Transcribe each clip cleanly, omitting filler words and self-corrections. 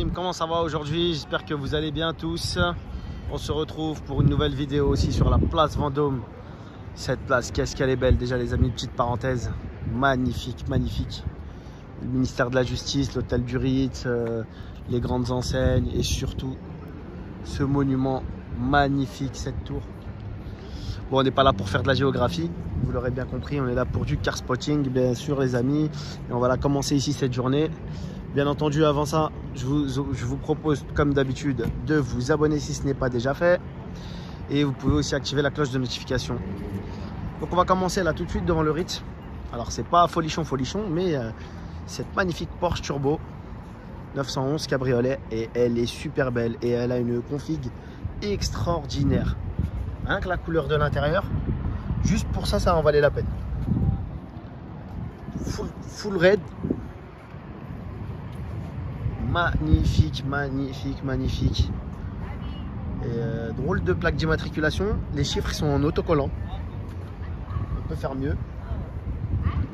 team, comment ça va aujourd'hui? J'espère que vous allez bien tous. On se retrouve pour une nouvelle vidéo aussi sur la place Vendôme. Cette place, qu'est-ce qu'elle est belle. Déjà les amis, petite parenthèse, magnifique, magnifique. Le ministère de la Justice, l'hôtel du Ritz, les grandes enseignes et surtout ce monument magnifique, cette tour. Bon, on n'est pas là pour faire de la géographie, vous l'aurez bien compris, on est là pour du car spotting, bien sûr les amis. Et on va la commencer ici cette journée. Bien entendu, avant ça, je vous propose comme d'habitude de vous abonner si ce n'est pas déjà fait. Et vous pouvez aussi activer la cloche de notification. Donc on va commencer là tout de suite devant le Ritz. Alors c'est pas folichon, mais cette magnifique Porsche Turbo 911 cabriolet, et elle est super belle et elle a une config extraordinaire. Rien que la couleur de l'intérieur, juste pour ça, ça en valait la peine. Full red. Magnifique, magnifique, magnifique. Et drôle de plaque d'immatriculation. Les chiffres sont en autocollant. On peut faire mieux.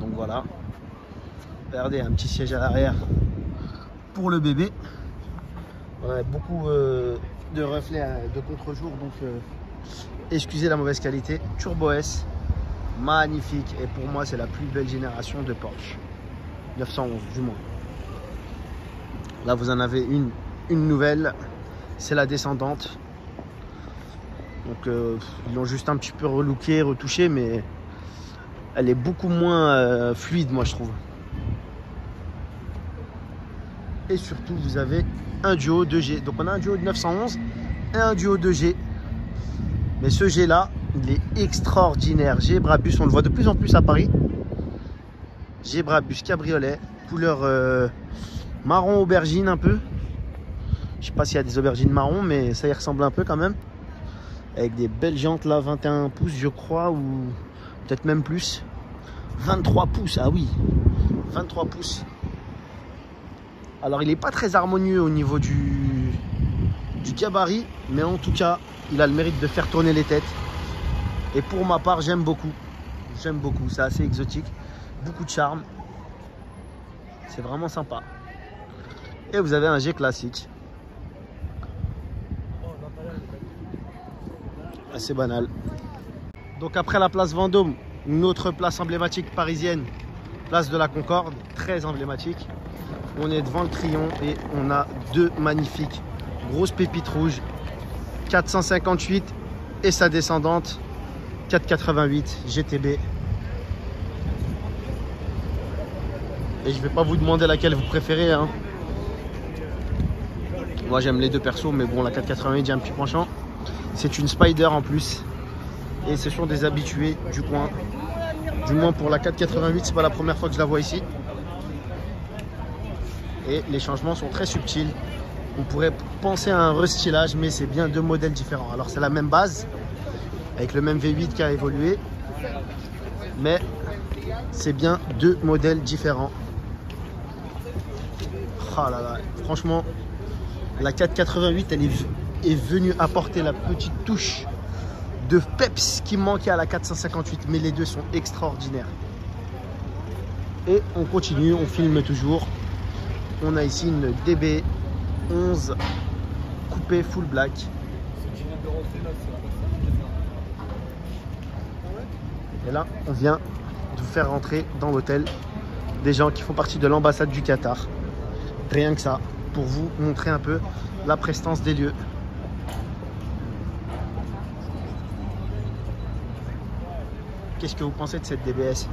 Donc voilà. Regardez, un petit siège à l'arrière pour le bébé. On a beaucoup de reflets de contre-jour, donc excusez la mauvaise qualité. Turbo S, magnifique. Et pour moi, c'est la plus belle génération de Porsche 911 du moins. Là, vous en avez une nouvelle, c'est la descendante. Donc, ils l'ont juste un petit peu relooké, retouché, mais elle est beaucoup moins fluide, moi, je trouve. Et surtout, vous avez un duo 2G. Donc, on a un duo de 911 et un duo 2G. Mais ce G là, il est extraordinaire. G Brabus, on le voit de plus en plus à Paris. G Brabus cabriolet, couleur marron aubergine un peu. Je sais pas s'il y a des aubergines marron, mais ça y ressemble un peu quand même. Avec des belles jantes là, 21 pouces je crois, ou peut-être même plus. 23 pouces, ah oui, 23 pouces. Alors il n'est pas très harmonieux au niveau du gabarit, mais en tout cas, il a le mérite de faire tourner les têtes. Et pour ma part, j'aime beaucoup. J'aime beaucoup, c'est assez exotique. Beaucoup de charme. C'est vraiment sympa. Et vous avez un G classique. Assez banal. Donc après la place Vendôme, une autre place emblématique parisienne, place de la Concorde, très emblématique. On est devant le Crillon et on a deux magnifiques grosses pépites rouges. 458 et sa descendante 488 GTB. Et je vais pas vous demander laquelle vous préférez, hein. Moi j'aime les deux persos, mais bon, la 488 j'ai un petit penchant. C'est une Spider en plus. Et ce sont des habitués du coin. Du moins pour la 488, c'est pas la première fois que je la vois ici. Et les changements sont très subtils. On pourrait penser à un restylage, mais c'est bien deux modèles différents. Alors c'est la même base, avec le même V8 qui a évolué, mais c'est bien deux modèles différents. Oh là là, franchement, la 488, elle est venue apporter la petite touche de peps qui manquait à la 458, mais les deux sont extraordinaires. Et on continue, on filme toujours. On a ici une DB11 coupé full black. Et là, on vient de vous faire rentrer dans l'hôtel des gens qui font partie de l'ambassade du Qatar. Rien que ça, pour vous montrer un peu la prestance des lieux. Qu'est-ce que vous pensez de cette DBS?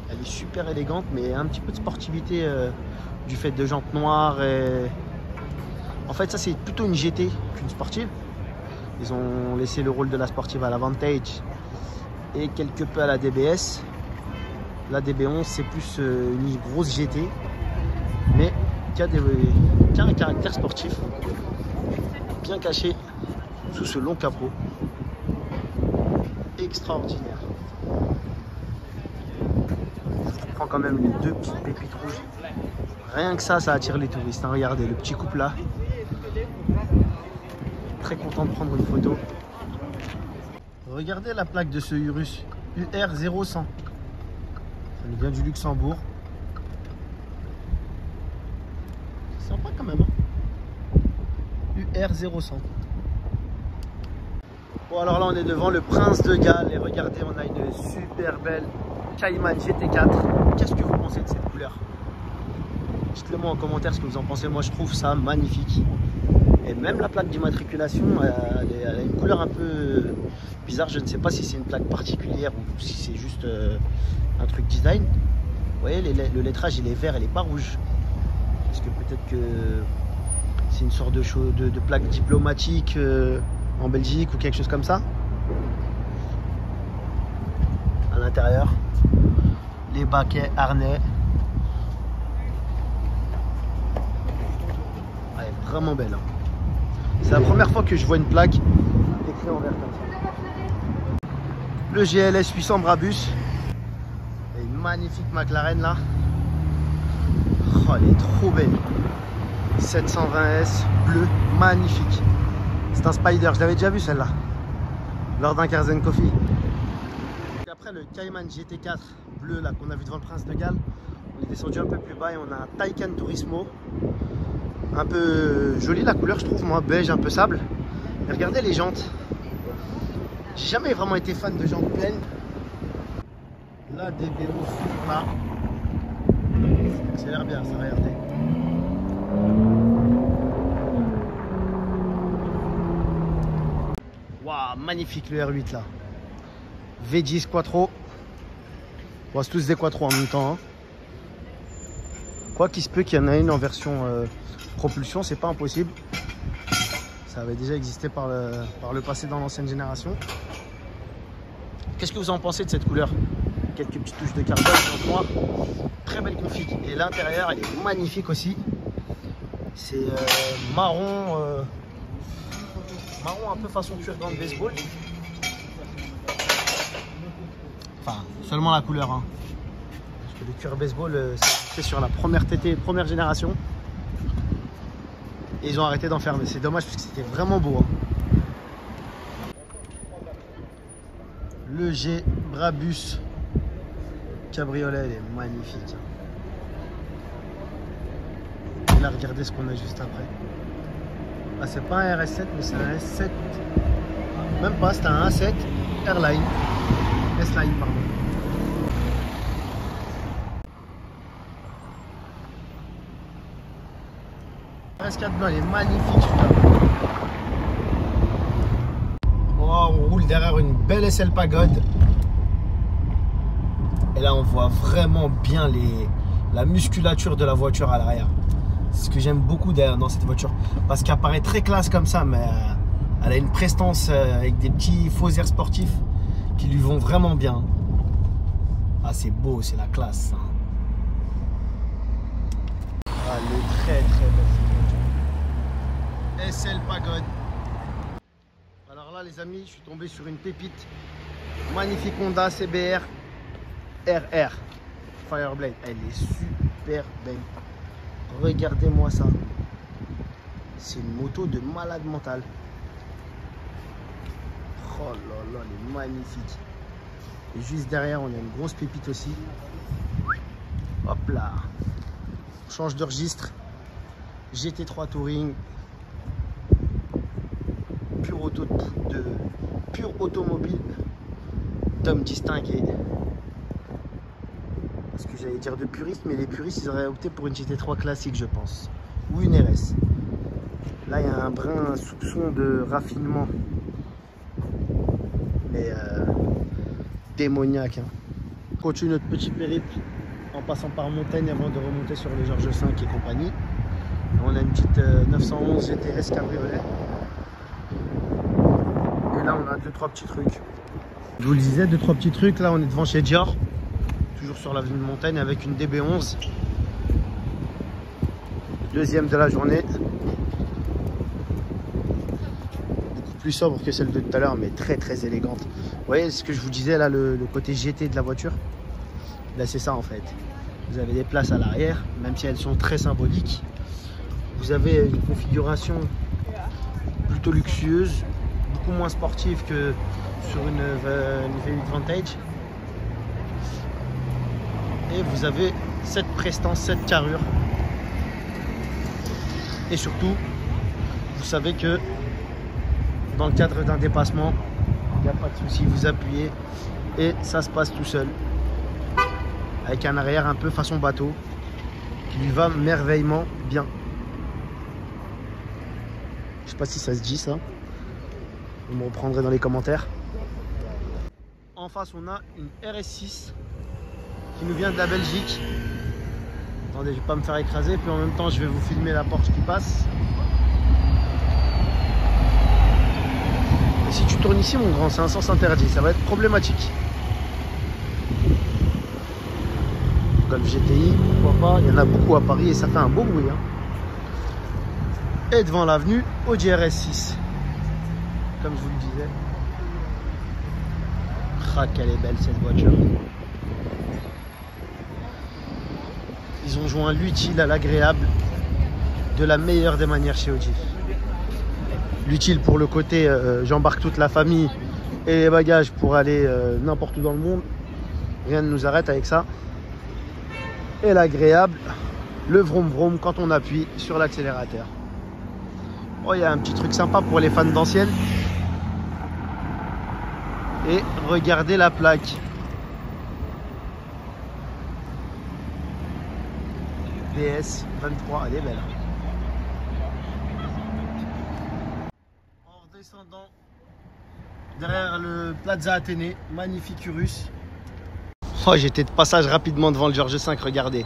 Elle est super élégante, mais un petit peu de sportivité du fait de jantes noires. Et... en fait, ça c'est plutôt une GT qu'une sportive. Ils ont laissé le rôle de la sportive à la Vantage et quelque peu à la DBS. La DB11 c'est plus une grosse GT, mais qui a un caractère sportif bien caché sous ce long capot. Extraordinaire. Je prends quand même les deux petites pépites rouges. Rien que ça attire les touristes, hein. Regardez le petit couple là. Très content de prendre une photo. Regardez la plaque de ce Urus UR0100. Ça nous vient du Luxembourg. Sympa quand même. UR0100. Bon, alors là, on est devant le Prince de Galles. Et regardez, on a une super belle Cayman GT4. Qu'est-ce que vous pensez de cette couleur? Dites-le moi en commentaire ce que vous en pensez. Moi, je trouve ça magnifique. Et même la plaque d'immatriculation, elle a une couleur un peu bizarre. Je ne sais pas si c'est une plaque particulière ou si c'est juste un truc design. Vous voyez, le lettrage, il est vert, il n'est pas rouge. Est-ce que peut-être que c'est une sorte de plaque diplomatique en Belgique ou quelque chose comme ça? À l'intérieur, les baquets, harnais. Elle est vraiment belle. Hein. C'est la première fois que je vois une plaque écrite en vert comme ça. Le GLS 800 Brabus. Et une magnifique McLaren là. Oh, elle est trop belle. 720S bleu, magnifique. C'est un Spider, je l'avais déjà vu celle-là lors d'un Carzen Coffee. Après le Cayman GT4 bleu là qu'on a vu devant le Prince de Galles, on est descendu un peu plus bas et on a un Taycan Turismo. Un peu jolie la couleur, je trouve, moi, beige, un peu sable. Et regardez les jantes. J'ai jamais vraiment été fan de jantes pleines. La DBO Supra. Ça a l'air bien, ça, regardez. Waouh, magnifique le R8 là. V10 Quattro. Bon, c'est tous des Quattro en même temps. Hein. Quoi qu'il se peut qu'il y en ait une en version propulsion, c'est pas impossible. Ça avait déjà existé par le passé dans l'ancienne génération. Qu'est-ce que vous en pensez de cette couleur? Quelques petites touches de carbone en noir. Très belle config. Et l'intérieur, elle est magnifique aussi. C'est marron, marron un peu façon cuir gant de baseball. Enfin, seulement la couleur. Hein. Parce que le cuir baseball, c'est sur la première TT, première génération. Et ils ont arrêté d'en faire, mais c'est dommage parce que c'était vraiment beau. Hein. Le G Brabus cabriolet, il est magnifique. Et là, regardez ce qu'on a juste après. Ah, c'est pas un RS7, mais c'est un S7. Même pas, c'est un A7 Airline. S-Line, pardon. RS4 blanc, il est magnifique celui-là. Oh, on roule derrière une belle SL Pagode. Et là, on voit vraiment bien la musculature de la voiture à l'arrière. C'est ce que j'aime beaucoup dans cette voiture. Parce qu'elle paraît très classe comme ça, mais elle a une prestance avec des petits faux airs sportifs qui lui vont vraiment bien. Ah, c'est beau, c'est la classe. Hein. Ah, elle est très très belle. SL Pagode. Alors là les amis, je suis tombé sur une pépite. Magnifique Honda CBR RR Fireblade. Elle est super belle. Regardez-moi ça. C'est une moto de malade mental. Oh là là, elle est magnifique. Et juste derrière, on a une grosse pépite aussi. Hop là. On change de registre. GT3 Touring. Pure automobile d'homme distingué. Parce que j'allais dire de puriste, mais les puristes ils auraient opté pour une GT3 classique, je pense, ou une RS. Là il y a un brin, un soupçon de raffinement, mais démoniaque. Hein. On continue notre petit périple en passant par Montaigne avant de remonter sur les Georges V et compagnie. On a une petite 911 GTS cabriolet. Et là on a 2-3 petits trucs. Je vous le disais, 2-3 petits trucs. Là on est devant chez Dior, toujours sur l'avenue de Montaigne avec une DB11. Deuxième de la journée. Beaucoup plus sobre que celle de tout à l'heure, mais très très élégante. Vous voyez ce que je vous disais là, le côté GT de la voiture. Là c'est ça en fait. Vous avez des places à l'arrière, même si elles sont très symboliques. Vous avez une configuration plutôt luxueuse, beaucoup moins sportive que sur une V8 Vantage. Et vous avez cette prestance, cette carrure. Et surtout, vous savez que dans le cadre d'un dépassement, il n'y a pas de souci, vous appuyez et ça se passe tout seul. Avec un arrière un peu façon bateau qui lui va merveilleusement bien. Je sais pas si ça se dit ça. Vous me reprendrez dans les commentaires. En face, on a une RS6 qui nous vient de la Belgique. Attendez, je vais pas me faire écraser. Puis en même temps, je vais vous filmer la Porsche qui passe. Et si tu tournes ici, mon grand, c'est un sens interdit. Ça va être problématique. Golf GTI, pourquoi pas. Il y en a beaucoup à Paris et ça fait un beau bruit. Hein. Et devant l'avenue, Audi RS6. Comme je vous le disais. Ah, qu'elle est belle cette voiture. Ils ont joint l'utile à l'agréable de la meilleure des manières chez Audi. L'utile pour le côté j'embarque toute la famille et les bagages pour aller n'importe où dans le monde. Rien ne nous arrête avec ça. Et l'agréable, le vroom vroom quand on appuie sur l'accélérateur. Oh, il y a un petit truc sympa pour les fans d'anciennes. Et regardez la plaque. DS 23, elle est belle. En redescendant derrière le Plaza Athénée, magnifique Urus. Oh, j'étais de passage rapidement devant le George V, regardez.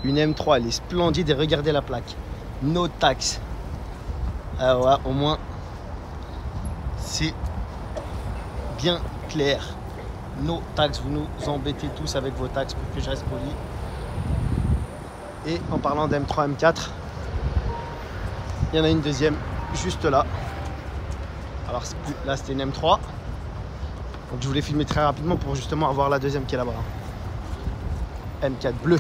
Une M3, elle est splendide et regardez la plaque. No tax. Ah ouais, au moins, c'est bien clair. No tax, vous nous embêtez tous avec vos taxes pour que je reste poli. Et en parlant d'M3, M4, il y en a une deuxième juste là. Alors là c'était une M3. Donc je voulais filmer très rapidement pour justement avoir la deuxième qui est là-bas. M4 bleu.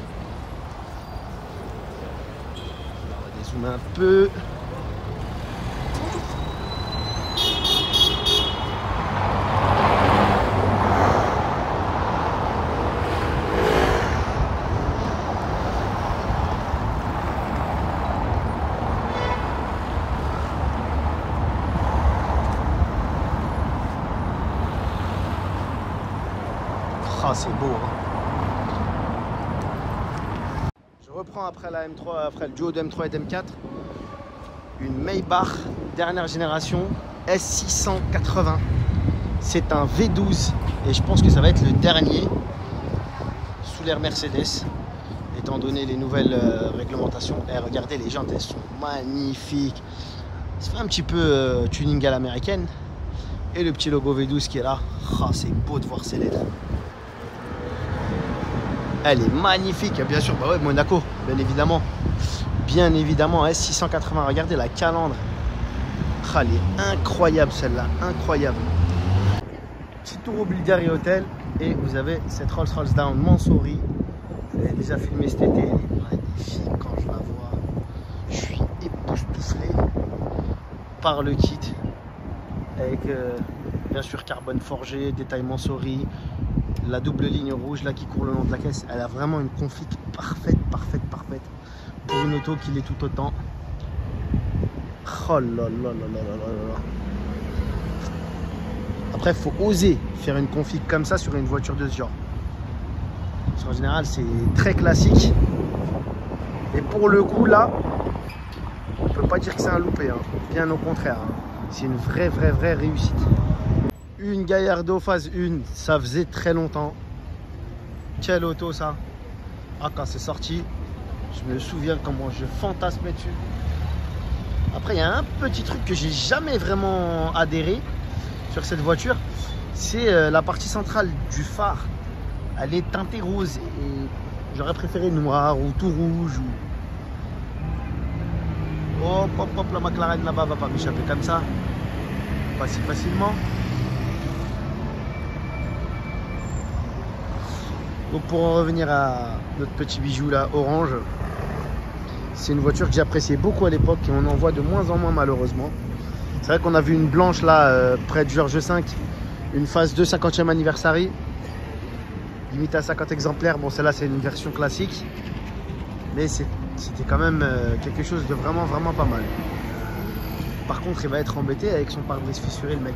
On va dézoomer un peu. Ah, c'est beau. Hein. Je reprends après la M3, après le duo de M3 et d'M4, une Maybach dernière génération S680. C'est un V12 et je pense que ça va être le dernier sous l'ère Mercedes, étant donné les nouvelles réglementations. Et regardez, les jantes, elles sont magnifiques. Ça fait un petit peu tuning à l'américaine. Et le petit logo V12 qui est là. Ah, c'est beau de voir ces lettres. Elle est magnifique, bien sûr, bah ouais, Monaco, bien évidemment, S680, regardez la calandre, ah, elle est incroyable celle-là, incroyable. Petit tour au Bulgari Hotel et vous avez cette Rolls-Royce Down Mansouri, je l'avais déjà filmé cet été, elle est magnifique quand je la vois, je suis époustouflé par le kit, avec bien sûr carbone forgé, détail Mansouri. La double ligne rouge là qui court le long de la caisse, elle a vraiment une config parfaite pour une auto qui l'est tout autant. Oh là là là là là là. Après, il faut oser faire une config comme ça sur une voiture de ce genre. Parce qu'en général, c'est très classique. Et pour le coup là, on peut pas dire que c'est un loupé, hein. Bien au contraire, hein. C'est une vraie réussite. Une Gallardo phase 1, ça faisait très longtemps. Quelle auto ça. Ah, quand c'est sorti, je me souviens comment je fantasmais dessus. Après, il y a un petit truc que j'ai jamais vraiment adhéré sur cette voiture. C'est la partie centrale du phare. Elle est teintée rose et j'aurais préféré noir ou tout rouge. Hop, la McLaren là-bas va pas m'échapper comme ça. Pas si facilement. Donc pour en revenir à notre petit bijou là, orange, c'est une voiture que j'appréciais beaucoup à l'époque et on en voit de moins en moins malheureusement. C'est vrai qu'on a vu une blanche là, près de George V, une phase 2 50e anniversary, limitée à 50 exemplaires. Bon, celle-là c'est une version classique, mais c'est c'était quand même quelque chose de vraiment pas mal. Par contre, il va être embêté avec son pare-brise fissuré, le mec.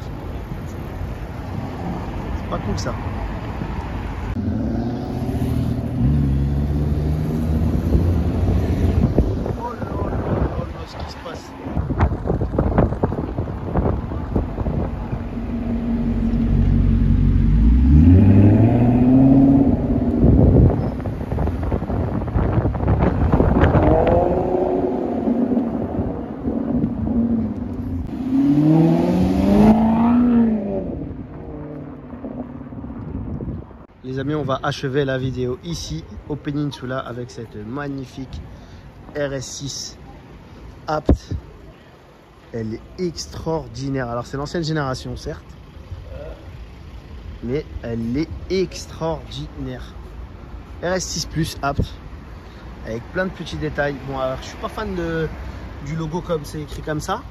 C'est pas cool ça. Ce qui se passe. Les amis, on va achever la vidéo ici au Peninsula avec cette magnifique RS6 Apt. Elle est extraordinaire. Alors c'est l'ancienne génération certes, mais elle est extraordinaire. RS6 Plus Apt avec plein de petits détails. Bon, alors je suis pas fan du logo comme c'est écrit comme ça.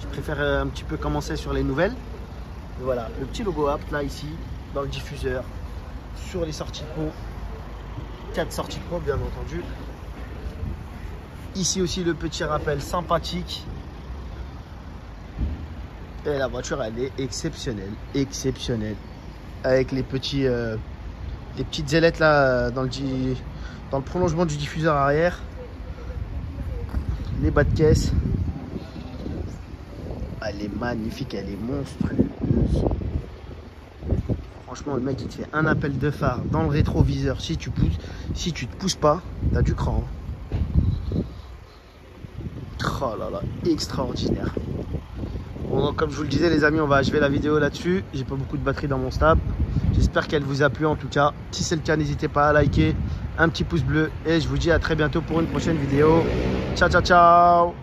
Je préfère un petit peu commencer sur les nouvelles. Et voilà, le petit logo Apt là ici dans le diffuseur, sur les sorties pro, 4 sorties pro bien entendu. Ici aussi le petit rappel sympathique. Et la voiture elle est exceptionnelle, avec les petites ailettes là dans le prolongement du diffuseur arrière, les bas de caisse. Elle est magnifique, elle est monstrueuse. Franchement, le mec il te fait un appel de phare dans le rétroviseur. Si tu te pousses pas, t'as du cran. Oh là là, extraordinaire. Bon, donc, comme je vous le disais les amis, on va achever la vidéo là-dessus. J'ai pas beaucoup de batterie dans mon stab. J'espère qu'elle vous a plu en tout cas. Si c'est le cas, n'hésitez pas à liker, un petit pouce bleu. Et je vous dis à très bientôt pour une prochaine vidéo. Ciao, ciao, ciao.